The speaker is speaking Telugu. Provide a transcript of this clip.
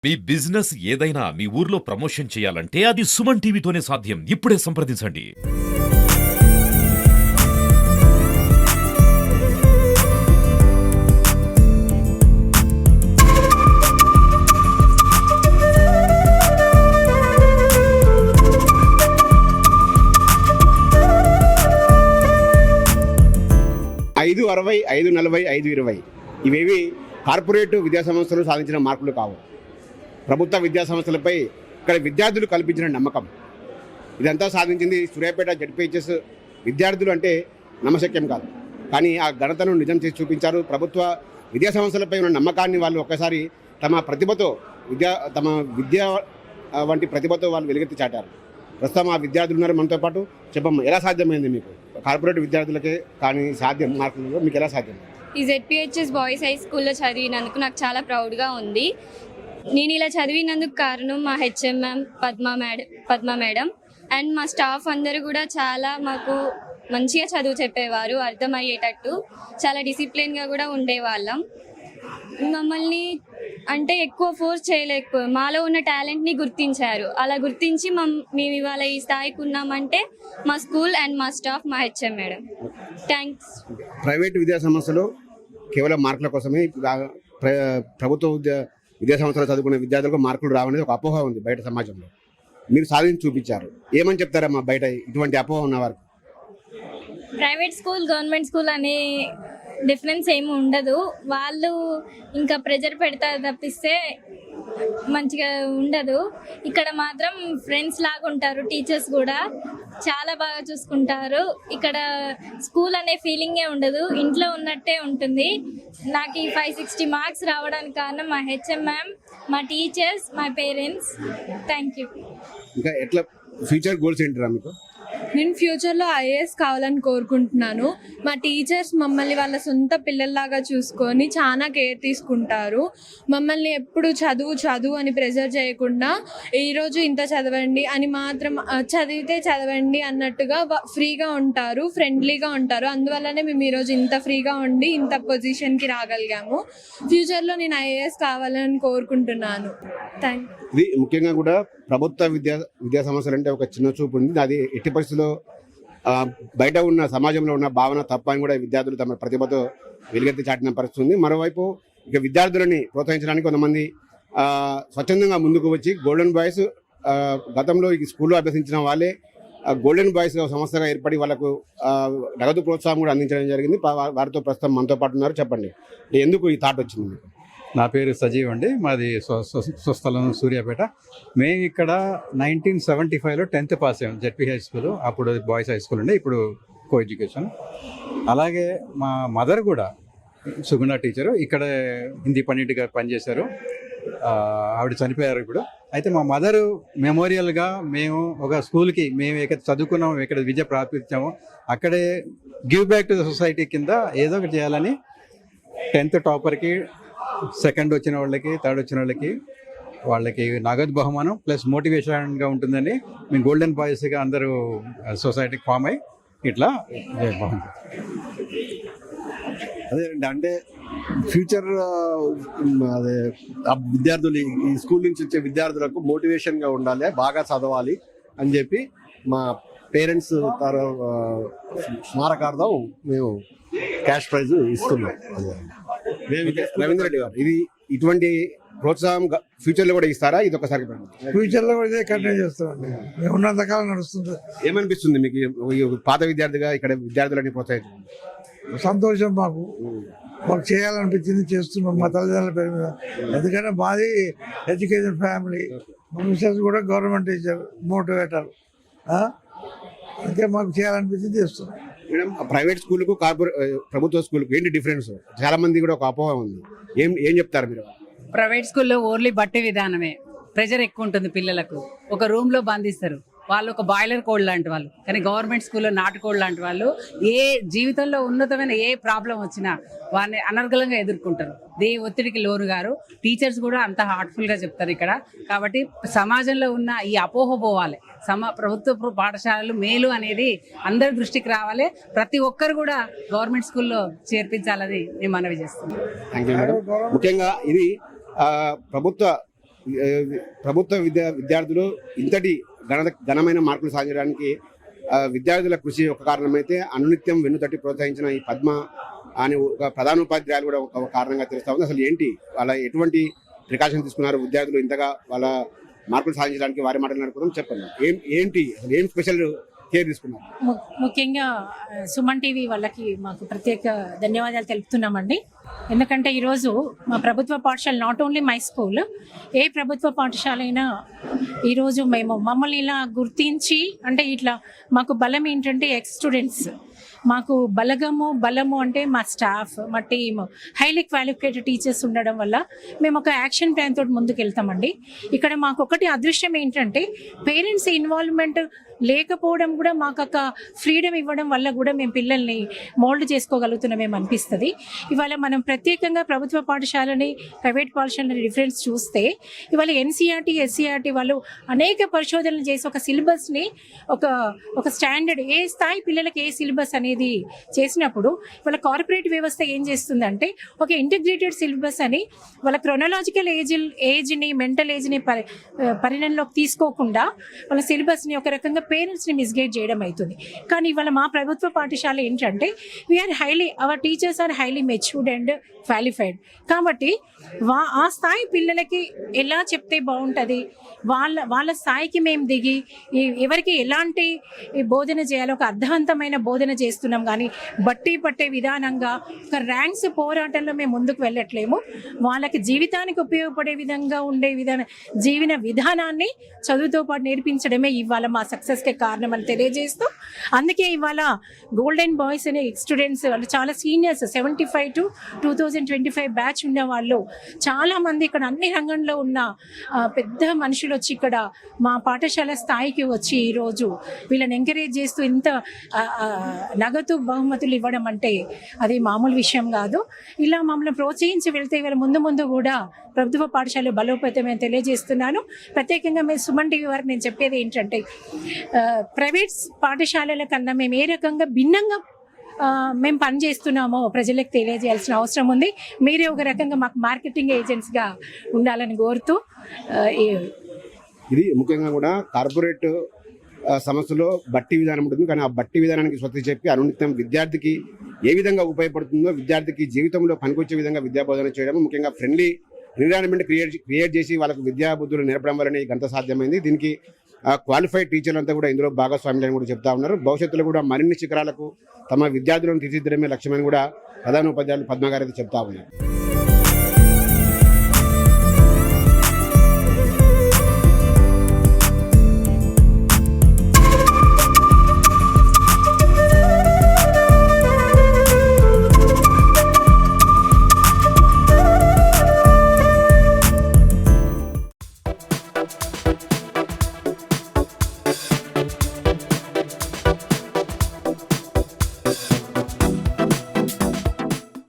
మీ బిజినెస్ ఏదైనా మీ ఊర్లో ప్రమోషన్ చేయాలంటే అది సుమన్ టీవీతోనే సాధ్యం. ఇప్పుడే సంప్రదించండి. ఐదు 60, 5 40, 5 20 ఇవేవి కార్పొరేట్ విద్యాసంస్థలు సాధించిన మార్కులు కావు. ప్రభుత్వ విద్యాసంస్థలపై ఇక్కడ విద్యార్థులు కల్పించిన నమ్మకం. ఇదంతా సాధించింది సూర్యాపేట జెడ్పీహెచ్ఎస్ విద్యార్థులు అంటే నమ్మశక్యం కాదు. కానీ ఆ ఘనతను నిజం చేసి చూపించారు. ప్రభుత్వ విద్యాసంస్థలపై ఉన్న నమ్మకాన్ని వాళ్ళు ఒక్కసారి తమ విద్య వంటి ప్రతిభతో వాళ్ళు వెలుగెత్తి చాటారు. ప్రస్తుతం ఆ విద్యార్థులు ఉన్నారు మనతో పాటు. చెప్పమ్మా, ఎలా సాధ్యమైంది మీకు? కార్పొరేట్ విద్యార్థులకే కానీ సాధ్యం మార్కులలో మీకు ఎలా సాధ్యం? ఈ జెడ్పీహెచ్ఎస్ బాయ్స్ హై స్కూల్లో చదివినందుకు నాకు చాలా ప్రౌడ్గా ఉంది. నేను ఇలా చదివినందుకు కారణం మా HM ma'am Padma madam and మా స్టాఫ్ అందరూ కూడా చాలా మాకు మంచిగా చదువు చెప్పేవారు, అర్థమయ్యేటట్టు చాలా డిసిప్లిన్గా కూడా ఉండేవాళ్ళం. మమ్మల్ని అంటే ఎక్కువ ఫోర్స్ చేయలేకపోయాం. మాలో ఉన్న టాలెంట్ని గుర్తించారు. అలా గుర్తించి మేము ఇవాళ ఈ స్థాయికి ఉన్నామంటే మా స్కూల్ అండ్ మా స్టాఫ్, మా హెచ్ఎం మేడం. థ్యాంక్స్. ప్రైవేట్ విద్యా సంస్థలు కేవలం మార్కుల కోసమే, ప్రభుత్వ విద్యా సంస్థలు చదువుకునే విద్యార్థులకు మార్కులు రావనేది ఒక అపోహ ఉంది బయట సమాజంలో. మీరు సాధించి చూపించారు. ఏమని చెప్తారమ్మా బయట ఇటువంటి అపోహ ఉన్నవారు? ప్రైవేట్ స్కూల్, గవర్నమెంట్ స్కూల్ అనే డిఫరెన్స్ ఏమి ఉండదు. వాళ్ళు ఇంకా ప్రెజర్ పెడతారు తప్పిస్తే మంచిగా ఉండదు. ఇక్కడ మాత్రం ఫ్రెండ్స్ లాగా ఉంటారు. టీచర్స్ కూడా చాలా బాగా చూసుకుంటారు. ఇక్కడ స్కూల్ అనే ఫీలింగే ఉండదు, ఇంట్లో ఉన్నట్టే ఉంటుంది. నాకు ఈ 560 మార్క్స్ రావడానికి కారణం మా హెచ్ఎం మ్యామ్, మా టీచర్స్, మా పేరెంట్స్. Thank you. ఇంకా ఎట్లా ఫ్యూచర్ గోల్స్ ఏంటిరా మీకు? నేను ఫ్యూచర్లో ఐఏఎస్ కావాలని కోరుకుంటున్నాను. మా టీచర్స్ మమ్మల్ని వాళ్ళ సొంత పిల్లల్లాగా చూసుకొని చాలా కేర్ తీసుకుంటారు. మమ్మల్ని ఎప్పుడు చదువు అని ప్రెజర్ చేయకుండా ఈరోజు ఇంత చదవండి అని మాత్రం, చదివితే చదవండి అన్నట్టుగా ఫ్రీగా ఉంటారు, ఫ్రెండ్లీగా ఉంటారు. అందువల్లనే మేము ఈరోజు ఇంత ఫ్రీగా ఉండి ఇంత పొజిషన్కి రాగలిగాము. ఫ్యూచర్లో నేను ఐఏఎస్ కావాలని కోరుకుంటున్నాను. Thank you. ఇది ముఖ్యంగా కూడా ప్రభుత్వ విద్యా సంస్థలు అంటే ఒక చిన్న చూపు ఉంది. అది ఎట్టి పరిస్థితుల్లో బయట ఉన్న సమాజంలో ఉన్న భావన తప్ప అని కూడా విద్యార్థులు తమ ప్రతిభతో వెలుగెత్తి చాటిన పరిస్థితి ఉంది. మరోవైపు ఇక విద్యార్థులని ప్రోత్సహించడానికి కొంతమంది స్వచ్ఛందంగా ముందుకు వచ్చి గోల్డెన్ బాయ్స్, గతంలో ఈ స్కూల్లో అభ్యసించిన వాళ్ళే గోల్డెన్ బాయ్స్ సంస్థగా ఏర్పడి వాళ్ళకు నగదు ప్రోత్సాహం కూడా అందించడం జరిగింది. వారితో ప్రస్తుతం మనతో పాటు ఉన్నారు. చెప్పండి, ఎందుకు ఈ థాట్ వచ్చింది మీకు? నా పేరు సజీవ్ అండి. మాది స్వస్థలం సూర్యాపేట. మేము ఇక్కడ 1975లో 10th పాస్ అయ్యాం. జెడ్పీ హై స్కూల్, అప్పుడు బాయ్స్ హై స్కూల్ ఉండే, ఇప్పుడు కో ఎడ్యుకేషన్. అలాగే మా మదర్ కూడా సుగుణ టీచరు, ఇక్కడ హిందీ పండిట్గా పనిచేశారు. ఆవిడ చనిపోయారు ఇప్పుడు. అయితే మా మదరు మెమోరియల్గా మేము ఒక స్కూల్కి, మేము ఎక్కడ చదువుకున్నాము, ఎక్కడ విద్య ప్రాప్తించామో అక్కడే give back to the society కింద ఏదో ఒకటి చేయాలని 10th టాపర్కి, సెకండ్ వచ్చిన వాళ్ళకి, థర్డ్ వచ్చిన వాళ్ళకి నగదు బహుమానం ప్లస్ మోటివేషన్గా ఉంటుందని మేము గోల్డెన్ బాయ్స్గా అందరూ సొసైటీకి ఫామ్ అయ్యి ఇట్లా బాగుంటుంది. అదే అంటే ఫ్యూచర్ అదే విద్యార్థులు, ఈ స్కూల్ నుంచి వచ్చే విద్యార్థులకు మోటివేషన్గా ఉండాలి, బాగా చదవాలి అని చెప్పి మా పేరెంట్స్ స్మారకార్థం మేము క్యాష్ ప్రైజ్ ఇస్తున్నాం. రవీంద్ర రెడ్డి గారు, ఇది ఇటువంటి ప్రోత్సాహం ఫ్యూచర్ లో కూడా ఇస్తారా? ఇది ఒకసారి ఫ్యూచర్ లో కూడా ఇదే కంటిన్యూ చేస్తామండి. మేము ఉన్నంతకాలం నడుస్తుంది. ఏమనిపిస్తుంది మీకు పాత విద్యార్థిగా ఇక్కడ విద్యార్థులని ప్రోత్సహించడం? సంతోషం. మాకు చేయాలనిపించింది, చేస్తున్నాం మా తల్లిదండ్రుల పేరు మీద. ఎందుకంటే మాది ఎడ్యుకేషన్ ఫ్యామిలీ. మా మిస్సెస్ కూడా గవర్నమెంట్ టీచర్, మోటివేటర్. అందుకే మాకు చేయాలనిపించింది, చేస్తున్నాం. మేడం, ప్రైవేట్ స్కూల్కు ప్రభుత్వ స్కూల్కు ఏంటి డిఫరెన్స్? చాలా మంది కూడా ఒక అపోహ ఉంది. ఏం చెప్తారు మీరు? ప్రైవేట్ స్కూల్లో ఓన్లీ బట్టే విధానమే, ప్రెజర్ ఎక్కువ ఉంటుంది పిల్లలకు. ఒక రూమ్ లో బంధిస్తారు వాళ్ళు, ఒక బాయిలర్ కోడ్ లాంటి వాళ్ళు. కానీ గవర్నమెంట్ స్కూల్లో నాటుకోడ్ లాంటి వాళ్ళు ఏ జీవితంలో ఉన్నతమైన ఏ ప్రాబ్లం వచ్చినా వారిని అనర్గళంగా ఎదుర్కొంటారు. ఒత్తిడికి లోను గారు. టీచర్స్ కూడా అంత హార్ట్ఫుల్గా చెప్తారు ఇక్కడ. కాబట్టి సమాజంలో ఉన్న ఈ అపోహ పోవాలి. ప్రభుత్వ పాఠశాలలు మేలు అనేది అందరి దృష్టికి రావాలి. ప్రతి ఒక్కరు కూడా గవర్నమెంట్ స్కూల్లో చేర్పించాలని నేను మనవి చేస్తున్నాను. ముఖ్యంగా ఇది ప్రభుత్వ ఆ, ప్రభుత్వ విద్యార్థులు ఇంతటి ఘనమైన మార్కులు సాధించడానికి విద్యార్థుల కృషి ఒక కారణమైతే అనునిత్యం వెన్నుతట్టి ప్రోత్సహించిన ఈ పద్మ అని ఒక ప్రధానోపాధ్యాయులు కూడా ఒక కారణంగా తెలుస్తా ఉంది. అసలు ఏంటి వాళ్ళ ఎటువంటి ప్రికాషన్ తీసుకున్నారు విద్యార్థులు ఇంతగా వాళ్ళ మార్కులు సాధించడానికి? వారి మాటలు నడుపుదాం. చెప్పండి, ఏంటి అసలు ఏం స్పెషల్ కేర్ తీసుకున్నారు? ముఖ్యంగా సుమన్ టీవీ వాళ్ళకి మాకు ప్రత్యేక ధన్యవాదాలు తెలుపుతున్నామండి. ఎందుకంటే ఈరోజు మా ప్రభుత్వ పాఠశాల, నాట్ ఓన్లీ మై స్కూల్, ఏ ప్రభుత్వ పాఠశాల అయినా ఈరోజు మమ్మల్ని ఇలా గుర్తించి, అంటే ఇట్లా మాకు బలం ఏంటంటే ఎక్స్ స్టూడెంట్స్, మాకు బలము అంటే మా స్టాఫ్, మా టీమ్, హైలీ క్వాలిఫైడ్ టీచర్స్ ఉండడం వల్ల మేము ఒక యాక్షన్ ప్లాన్ తోటి ముందుకు వెళ్తామండి. ఇక్కడ మాకు ఒకటి అదృష్టం ఏంటంటే పేరెంట్స్ ఇన్వాల్వ్మెంట్ లేకపోవడం కూడా మాకు ఒక ఫ్రీడమ్ ఇవ్వడం వల్ల కూడా మేము పిల్లల్ని మోల్డ్ చేసుకోగలుగుతున్నామేమో అనిపిస్తుంది. ఇవాళ మనం ప్రత్యేకంగా ప్రభుత్వ పాఠశాలని ప్రైవేట్ పాఠశాలని డిఫరెన్స్ చూస్తే ఇవాళ ఎన్సీఆర్టీ ఎస్సీఆర్టీ వాళ్ళు అనేక పరిశోధనలు చేసి ఒక సిలబస్ని ఒక స్టాండర్డ్ ఏ స్థాయి పిల్లలకి ఏ సిలబస్ అనేది చేసినప్పుడు వాళ్ళ కార్పొరేట్ వ్యవస్థ ఏం చేస్తుందంటే ఒక ఇంటిగ్రేటెడ్ సిలబస్ అని వాళ్ళ క్రొనలాజికల్ ఏజ్ని మెంటల్ ఏజ్ని పరిగణలోకి తీసుకోకుండా వాళ్ళ సిలబస్ని ఒక రకంగా పేరెంట్స్ని మిస్గైడ్ చేయడం అవుతుంది. కానీ ఇవాళ మా ప్రభుత్వ పాఠశాల ఏంటంటే our teachers are highly matured and qualified. కాబట్టి ఆ స్థాయి పిల్లలకి ఎలా చెప్తే బాగుంటుంది, వాళ్ళ స్థాయికి మేము దిగి ఎవరికి ఎలాంటి బోధన చేయాలో ఒక అర్థవంతమైన బోధన చేస్తున్నాం. కానీ బట్టి పట్టే విధానంగా ఒక ర్యాంక్స్ పోరాటంలో మేము ముందుకు వెళ్ళట్లేము. వాళ్ళకి జీవితానికి ఉపయోగపడే విధంగా ఉండే జీవన విధానాన్ని చదువుతో పాటు నేర్పించడమే ఇవాళ మా సక్సెస్కి కారణం అని తెలియజేస్తూ, అందుకే ఇవాళ గోల్డెన్ బాయ్స్ అనే స్టూడెంట్స్ వాళ్ళు చాలా సీనియర్స్ 75 to 2025 బ్యాచ్ ఉన్న వాళ్ళు చాలామంది ఇక్కడ అన్ని రంగంలో ఉన్న పెద్ద మనుషులు వచ్చి ఇక్కడ మా పాఠశాల స్థాయికి వచ్చి ఈరోజు వీళ్ళని ఎంకరేజ్ చేస్తూ ఇంత నగదు బహుమతులు ఇవ్వడం అంటే అది మామూలు విషయం కాదు. ఇలా మమ్మల్ని ప్రోత్సహించి వెళ్తే వీళ్ళ ముందు కూడా ప్రభుత్వ పాఠశాల బలోపేతమని తెలియజేస్తున్నాను. ప్రత్యేకంగా మేము సుమన్ టీవీ వారికి నేను చెప్పేది ఏంటంటే ప్రైవేట్ పాఠశాలల కన్నా మేము ఏ రకంగా భిన్నంగా మేము పనిచేస్తున్నామో ప్రజలకు తెలియజేయాల్సిన అవసరం ఉంది. మీరే ఒక రకంగా మాకు మార్కెటింగ్ ఏజెంట్స్గా ఉండాలని కోరుతూ ఇది ముఖ్యంగా కూడా కార్పొరేట్ సంస్థలో బట్టి విధానం ఉంటుంది. కానీ ఆ బట్టి విధానానికి స్వస్తి చెప్పి అనునిత్యం విద్యార్థికి ఏ విధంగా ఉపయోగపడుతుందో, విద్యార్థికి జీవితంలో పనికొచ్చే విధంగా విద్యా బోధన చేయడం, ముఖ్యంగా ఫ్రెండ్లీ ఎన్విరాన్మెంట్ క్రియేట్ చేసి వాళ్ళకు విద్యా బుద్ధులు నేర్పడం వల్లనే గంత సాధ్యమైంది. దీనికి క్వాలిఫైడ్ టీచర్లు అంతా కూడా ఇందులో భాగస్వామ్యాన్ని కూడా చెప్తా ఉన్నారు. భవిష్యత్తులో కూడా మరిన్ని శిఖరాలకు తమ విద్యార్థులను తీర్చిదిద్దడమే లక్ష్యమని కూడా ప్రధానోపాధ్యాయులు పద్మ గారు చెప్తా ఉన్నారు.